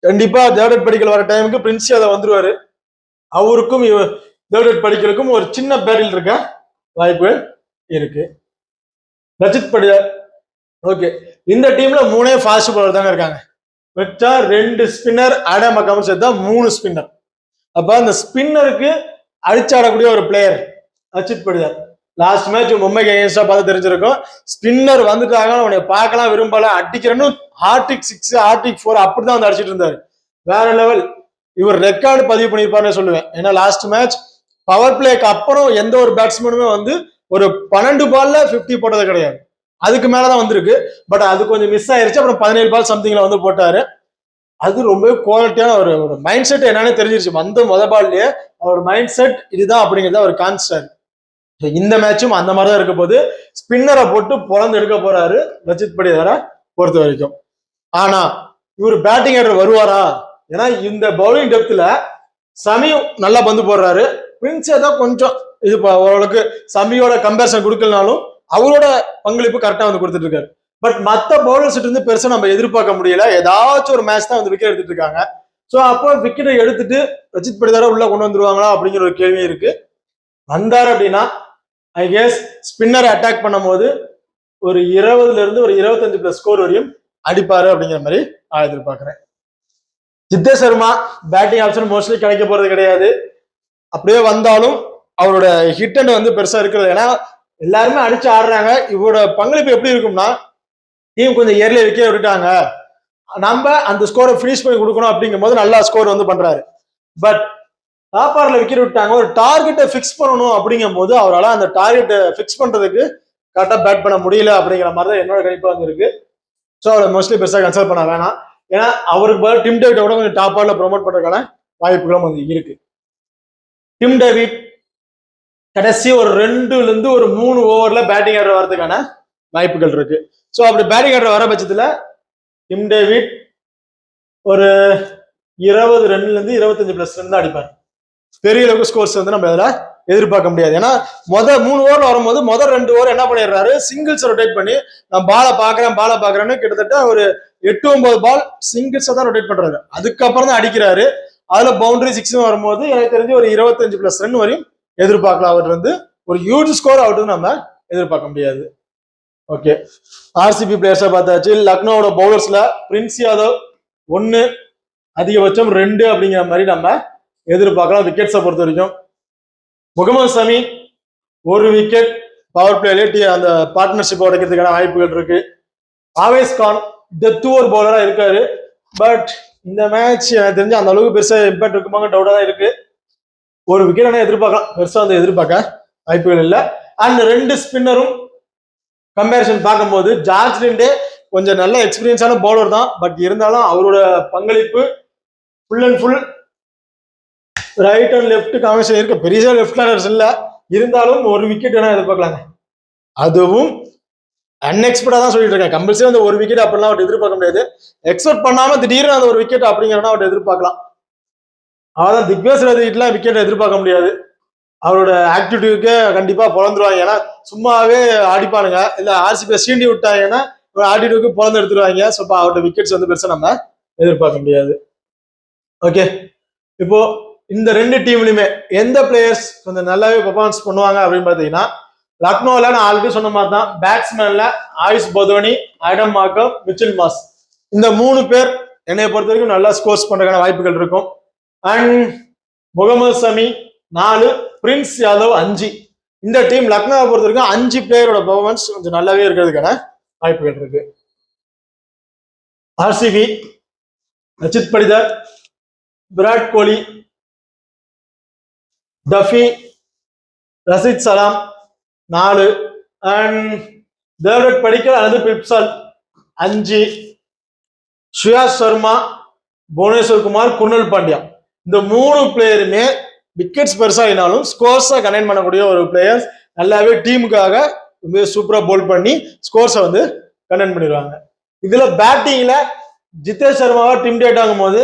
Speaker 1: கண்டிப்பா தேவடட் படிக்கல் வர டைமுக்கு பிரின்ஸ் யாதவ் வந்துருவாரு. அவருக்கும் தேவடட் படிக்கலுக்கும் ஒரு சின்ன பேட்டில் இருக்க வாய்ப்பு இருக்கு. ரச்சித் படிதார் ஓகே, இந்த டீம்ல 3 ஃபாஸ்ட் பவுலர் தாங்க இருக்காங்க. வச்சா 2 ஸ்பின்னர் ஆடம் மக்காம சேர்த்தா 3 ஸ்பின்னர். அப்ப அந்த ஸ்பின்னருக்கு அடிச்சாடக்கூடிய ஒரு player Rachit Patidar. Last match மும்பைக்கு அகேன்ஸ்டா பார்த்து தெரிஞ்சிருக்கும். ஸ்பின்னர் வந்துட்டாங்க, அவனை பார்க்கலாம் விரும்பல, அடிக்கிறன்னு ஹார்டிக் 6 ஹார்டிக் 4 அப்படிதான் வந்து அடிச்சிட்டு இருந்தாரு. வேற லெவல். இவர் ரெக்கார்டு பதிவு பண்ணியிருப்பாருன்னு சொல்லுவேன். ஏன்னா லாஸ்ட் மேட்ச் பவர் பிளேக்கு அப்புறம் எந்த ஒரு பேட்ஸ்மேனுமே வந்து ஒரு 12 பால்ல 50 போட்டது கிடையாது. அதுக்கு மேலதான் வந்திருக்கு. பட் அது கொஞ்சம் மிஸ் ஆயிருச்சு. அப்புறம் 17 பால் சம்திங்ல வந்து போட்டாரு. அது ரொம்ப குவாலிட்டியான ஒரு மைண்ட் செட் என்னன்னு தெரிஞ்சிருச்சு. முத பால்லயே அவர் மைண்ட் செட் இதுதான் அப்படிங்கிறத அவர் கான்ஸ்டன்ட். இந்த மேட்சும் அந்த மாதிரிதான் இருக்க போது. ஸ்பின்னரை போட்டு பொழந்து எடுக்க போறாரு ரச்சித் படிதாரை பொறுத்த வரைக்கும். ஆனா இவர் பேட்டிங் ஆர்டர் வருவாரா? ஏன்னா இந்த பவுலிங் டெப்த்ல சமியும் நல்லா பந்து போடுறாரு. பிரின்ஸ் தான் கொஞ்சம் இது ஓரளவுக்கு சமியோட கம்பேரிசன் கொடுக்கலனாலும் அவரோட பங்களிப்பு கரெக்டா வந்து கொடுத்துட்டு இருக்காரு. பட் மத்த பவுலர்ஸ் இருந்து பெருசா நம்ம எதிர்பார்க்க முடியல. ஏதாச்சும் ஒரு மேட்ச் தான் வந்து விக்கெட் எடுத்துட்டு இருக்காங்க. ஸோ அப்போ விக்கெட்டை எடுத்துட்டு ரச்சித் படிதாரை உள்ள கொண்டு வந்துருவாங்களா அப்படிங்கிற ஒரு கேள்வி இருக்கு. வந்தார் அப்படின்னா ஐ கெஸ் ஸ்பின்னர் அட்டாக் பண்ணும் போது ஒரு 20ல இருந்து ஒரு 25+ ஸ்கோர் வரையும் அடிப்பாரு அப்படிங்கிற மாதிரி நான் எதிர்பார்க்கிறேன். Jitesh Sharma batting option mostly கிடைக்க போறது கிடையாது. அப்படியே வந்தாலும் அவரோட ஹிட் அண்ட் வந்து பெருசா இருக்கிறது. ஏன்னா எல்லாருமே அடிச்சு ஆடுறாங்க. இவரோட பங்களிப்பு எப்படி இருக்கும்னா, டீம் கொஞ்சம் இயர்லியா விக்கெட் விட்டுட்டாங்க, நம்ம அந்த ஸ்கோரை ஃபினிஷ் பண்ணி கொடுக்கணும் அப்படிங்கும் போது நல்லா ஸ்கோர் வந்து பண்றாரு. பட் சாப்பாடுல விக்கெட் விட்டாங்க, ஒரு டார்கெட்டை ஃபிக்ஸ் பண்ணணும் அப்படிங்கும் போது அவரால் அந்த டார்கெட்டை ஃபிக்ஸ் பண்றதுக்கு கரெக்டாக பேட் பண்ண முடியல அப்படிங்கிற மாதிரி தான் என்னோட கணிப்பா வந்து இருக்கு. ஸோ அவரை மோஸ்ட்லி பெருசாக கன்சல்ட் பண்ண வேணாம். ஏன்னா அவருக்கு பதில் டிம் டேவிட்டை கூட கொஞ்சம் டாப் ஆர்டர்ல ப்ரொமோட் பண்றதுக்கான வாய்ப்புகளும் வந்து இருக்கு. டிம் டேவிட் கடைசி ஒரு 2ல இருந்து ஒரு 3 ஓவர்ல பேட்டிங் ஆர்டர் வரதுக்கான வாய்ப்புகள் இருக்கு. ஸோ அப்படி பேட்டிங் ஆர்டர் வர பட்சத்துல டிம் டேவிட் ஒரு 20 ரன்ல இருந்து 25+ ரன் தான் அடிப்பார். பெரிய அளவுக்கு ஸ்கோர்ஸ் வந்து நம்ம இதில் எதிர்பார்க்க முடியாது. ஏன்னா 3 ஓவர் வரும்போது 2 ஓவர் என்ன பண்ணிடுறாரு, சிங்கிள்ஸ் ரொட்டேட் பண்ணி நான் பாலை பாக்குறேன்னு கிட்டத்தட்ட ஒரு 8-9 பால் சிங்கிள்ஸை தான் ரொட்டேட் பண்றாரு. அதுக்கப்புறம் தான் அடிக்கிறாரு. அதுல பவுண்டரி 6 வரும்போது எனக்கு தெரிஞ்சு ஒரு 25+ ரன் வரையும் எதிர்பார்க்கலாம். அவர் வந்து ஒரு ஹியூஜ் ஸ்கோர் அவுட் நம்ம எதிர்பார்க்க முடியாது. ஓகே, ஆர்சிபி பிளேயர்ஸை பார்த்தாச்சு. லக்னோவோட பவுலர்ஸ்ல பிரின்ஸ் யாதவ் 1, அதிகபட்சம் 2 அப்படிங்கிற மாதிரி நம்ம எதிர்பார்க்கலாம். விக்கெட்ஸை பொறுத்த வரைக்கும் முகமது சமி 1 விக்கெட் பவர் பிளேல அந்த பார்ட்னர்ஷிப் உடைக்கிறதுக்கான வாய்ப்புகள் இருக்கு. ஆவேஸ் கான் டெத் ஓவர் பவுலரா இருக்காரு. பட் இந்த மேட்ச் எனக்கு தெரிஞ்சு அந்த அளவுக்கு பெருசா இம்பாக்ட் இருக்குமாங்க டவுட்டா தான் இருக்கு. 1 விக்கெட் ஆனால் எதிர்பார்க்கலாம், பெருசா வந்து எதிர்பார்க்க வாய்ப்புகள் இல்லை. அண்ட் 2 ஸ்பின்னரும் கம்பேரிசன் பார்க்கும்போது ஜார்ஜ் லிண்டே கொஞ்சம் நல்ல எக்ஸ்பீரியன்ஸான பவுலர் தான். பட் இருந்தாலும் அவரோட பங்களிப்பு full and full right and left combination இருக்கு. பெரிய லெஃப்ட் ஹேண்டர்ஸ் இல்லை, இருந்தாலும் 1 விக்கெட் வேணா எதிர்பார்க்கலாங்க. அதுவும் அன்எக்ஸ்பெக்டா தான் சொல்லிட்டு இருக்கேன். கம்பல்சரி அந்த 1 விக்கெட் அப்படிலாம் அவர் எதிர்பார்க்க முடியாது. எக்ஸ்பெக்ட் பண்ணாம திடீர்னு அந்த 1 விக்கெட் அப்படிங்கிறனா அவர் எதிர்பார்க்கலாம். அதான் திக்வேஸ் ரதிட்லாம் விக்கெட் எதிர்பார்க்க முடியாது. அவரோட ஆக்டிவிட்டிக்கு கண்டிப்பா பொழந்துருவாங்க. ஏன்னா சும்மாவே ஆடிப்பானுங்க, இல்ல ஆர்சிபி சீண்டி விட்டாங்கன்னா ஒரு ஆட்டிடியூக்கு பொழந்து எடுத்துருவாங்க. ஸோ அவரோட விக்கெட்ஸ் வந்து பெருசா நம்ம எதிர்பார்க்க முடியாது. ஓகே, இப்போ இந்த 2 டீம்லயுமே எந்த பிளேயர்ஸ் கொஞ்சம் நல்லாவே பெர்ஃபார்மன்ஸ் பண்ணுவாங்க அப்படின்னு பாத்தீங்கன்னா, லக்னோல நான் ஆல்ரெடி சொன்ன மாதிரி தான் பேட்ஸ்மேன்ல ஆயுஷ் பதோனி, ஆடம் மார்க்கம், மிச்சில் மாஸ் இந்த 3 பேர் என்னைய பொறுத்த வரைக்கும் நல்லா ஸ்கோர்ஸ் பண்றதுக்கான வாய்ப்புகள் இருக்கும். அண்ட் முகமது சமி 4, பிரின்ஸ் யாதவ் 5. இந்த டீம் லக்னோவை பொறுத்த வரைக்கும் 5 பிளேயரோட பெர்ஃபார்மன்ஸ் கொஞ்சம் நல்லாவே இருக்கிறதுக்கான வாய்ப்புகள் இருக்கு. ஆர்சிபி ரச்சித் படிதார், விராட் கோலி, டஃபி, ரஷித் சலாம் 4 அண்ட் தேவ்டத் படிக்கல் அல்லது பிப்சால் 5, சுயாஷ் சர்மா, புவனேஸ்வர் குமார், குர்னல் பாண்டியா இந்த 3 பிளேயருமே விக்கெட்ஸ் பெருசாகினாலும் ஸ்கோர்ஸை கண்டெயின் பண்ணக்கூடிய ஒரு பிளேயர்ஸ். நல்லாவே டீமுக்காக ரொம்ப சூப்பரா போல் பண்ணி ஸ்கோர்ஸை வந்து கண்டெயின் பண்ணிடுவாங்க. இதுல பேட்டிங்ல ஜிதேஷ் சர்மாவா டிம் டேவிட் ஆகும் போது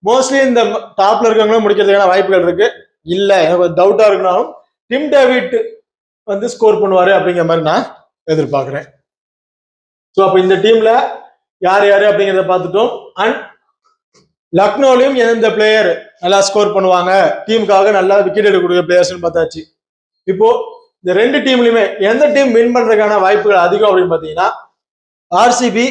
Speaker 1: மோஸ்ட்லி இந்த டாப்ல இருக்கவங்களும் முடிக்கிறதுக்கான வாய்ப்புகள் இருக்கு. இல்ல எனக்கு கொஞ்சம் டவுட்டா இருக்குனாலும் டிம் டேவிட் வந்து ஸ்கோர் பண்ணுவாரு அப்படிங்கிற மாதிரி நான் எதிர்பார்க்கிறேன். ஸோ அப்ப இந்த டீம்ல யார் யாரு அப்படிங்கிறத பார்த்துட்டோம். அண்ட் லக்னோலையும் எந்த பிளேயர் நல்லா ஸ்கோர் பண்ணுவாங்க, டீமுக்காக நல்லா விக்கெட் எடுக்கக்கூடிய பிளேயர்ஸ் பார்த்தாச்சு. இப்போ இந்த 2 டீம்லயுமே எந்த டீம் வின் பண்றதுக்கான வாய்ப்புகள் அதிகம் அப்படின்னு பாத்தீங்கன்னா ஆர்சிபி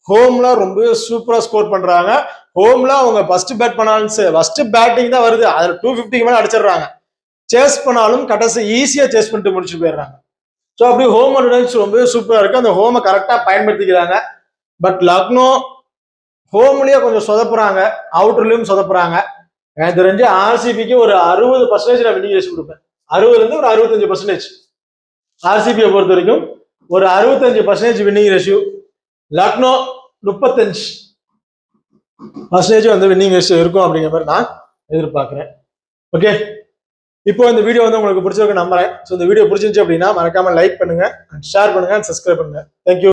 Speaker 1: ஹோம்ல ரொம்ப சூப்பரா ஸ்கோர் பண்றாங்க. ஹோம்ல அவங்க ஃபர்ஸ்ட் பேட் பண்ணாலும் ஃபர்ஸ்ட் பேட்டிங் தான் வருது, அதுல 250 மேல அடிச்சிடுறாங்க. சேஸ் பண்ணாலும் கடைசி ஈஸியா சேஸ் பண்ணிட்டு முடிச்சு போயிடுறாங்க. ஸோ அப்படி ஹோம் அட்வான்டேஜ் ரொம்ப சூப்பரா இருக்கு. அந்த ஹோமை கரெக்டா பயன்படுத்திக்கிறாங்க. பட் லக்னோ ஹோம்லயே கொஞ்சம் சொதப்புறாங்க, அவுட்டர்லயும் சொதப்புறாங்க. எனக்கு தெரிஞ்சு ஆர்சிபிக்கு ஒரு 60% நான் வின்னிங் ரேஷியோ கொடுப்பேன். 60 ஒரு 65%. ஆர்சிபியை பொறுத்த வரைக்கும் ஒரு 65% வின்னிங் ரேஷியோ, லக்னோ 35% வந்து வின்னிங் ரேஷியோ இருக்கும் அப்படிங்கிற மாதிரி நான் எதிர்பார்க்கிறேன். ஓகே, இப்போ இந்த வீடியோ வந்து உங்களுக்கு பிடிச்சிருக்கு நம்புறேன். ஸோ இந்த வீடியோ பிடிச்சிருந்துச்சு அப்படின்னா மறக்காம லைக் பண்ணுங்க, ஷேர் பண்ணுங்க, சப்ஸ்கிரைப் பண்ணுங்க. தேங்க்யூ.